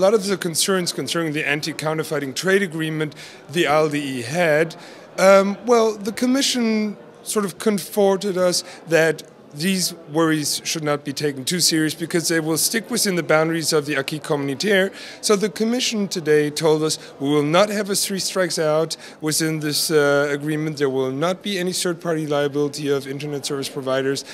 lot of the concerns concerning the Anti-Counterfeiting Trade Agreement the ALDE had, well, the Commission sort of comforted us that these worries should not be taken too serious because they will stick within the boundaries of the acquis communautaire. So the Commission today told us we will not have a three strikes out within this agreement. There will not be any third-party liability of internet service providers.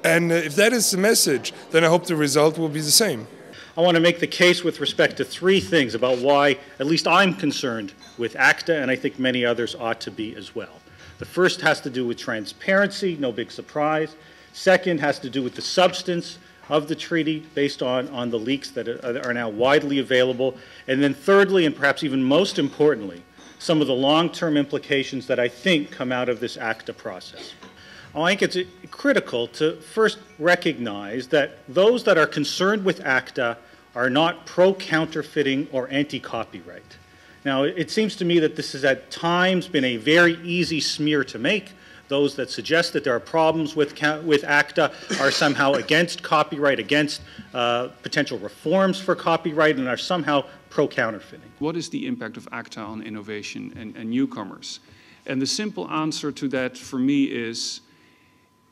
And if that is the message, then I hope the result will be the same. I want to make the case with respect to three things about why, at least I'm concerned with Acta, and I think many others ought to be as well. The first has to do with transparency, no big surprise. Second has to do with the substance of the treaty based on the leaks that are now widely available. And then thirdly, and perhaps even most importantly, some of the long-term implications that I think come out of this Acta process. I think it's critical to first recognize that those that are concerned with Acta are not pro-counterfeiting or anti-copyright. Now, it seems to me that this has at times been a very easy smear to make. Those that suggest that there are problems with Acta are somehow against copyright, against potential reforms for copyright, and are somehow pro-counterfeiting. What is the impact of Acta on innovation and newcomers? And the simple answer to that for me is,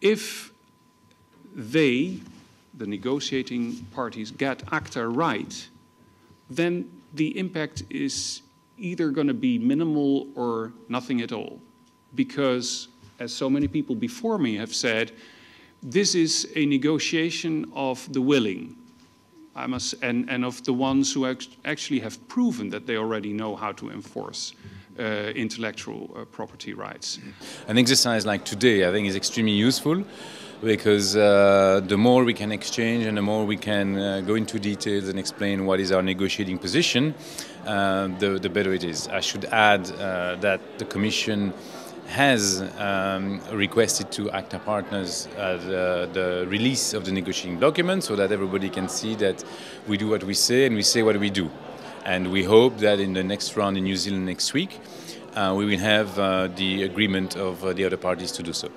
if they, the negotiating parties, get Acta right, then the impact is either going to be minimal or nothing at all. Because, as so many people before me have said, this is a negotiation of the willing, and of the ones who actually have proven that they already know how to enforce intellectual property rights. An exercise like today, I think, is extremely useful because the more we can exchange and the more we can go into details and explain what is our negotiating position, the better it is. I should add that the Commission has requested to Acta partners the release of the negotiating document so that everybody can see that we do what we say and we say what we do. And we hope that in the next round in New Zealand next week, we will have the agreement of the other parties to do so.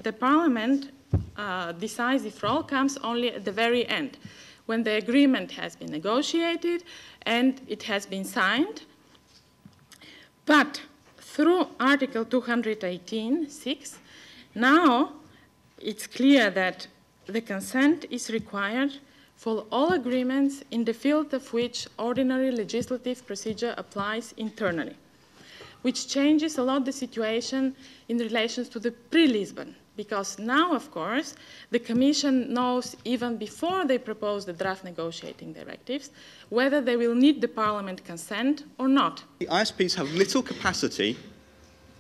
The Parliament decisive role comes only at the very end, when the agreement has been negotiated and it has been signed. But through Article 218(6), now it's clear that the consent is required for all agreements in the field of which ordinary legislative procedure applies internally, which changes a lot the situation in relation to the pre-Lisbon, because now, of course, the Commission knows even before they propose the draft negotiating directives whether they will need the Parliament consent or not. The ISPs have little capacity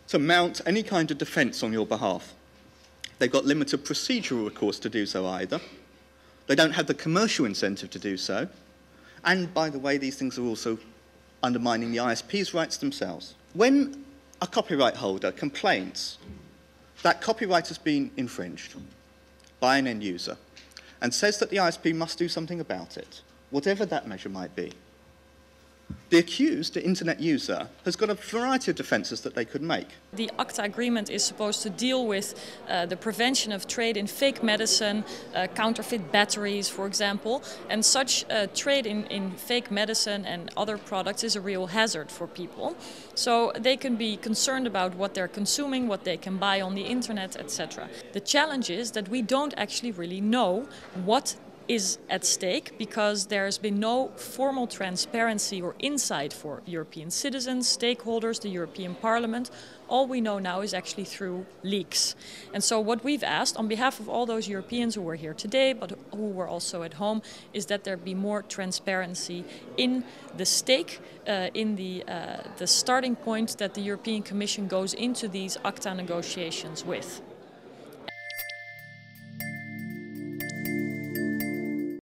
to mount any kind of defence on your behalf. They've got limited procedural recourse to do so either. They don't have the commercial incentive to do so. And, by the way, these things are also undermining the ISP's rights themselves. When a copyright holder complains that copyright has been infringed by an end user and says that the ISP must do something about it, whatever that measure might be, the accused, the internet user, has got a variety of defences that they could make. The Acta agreement is supposed to deal with the prevention of trade in fake medicine, counterfeit batteries, for example. And such trade in fake medicine and other products is a real hazard for people. So they can be concerned about what they're consuming, what they can buy on the internet, etc. The challenge is that we don't actually really know what is at stake, because there has been no formal transparency or insight for European citizens, stakeholders, the European Parliament. All we know now is actually through leaks. And so what we've asked on behalf of all those Europeans who were here today, but who were also at home, is that there be more transparency in the stake, in the starting point that the European Commission goes into these Acta negotiations with.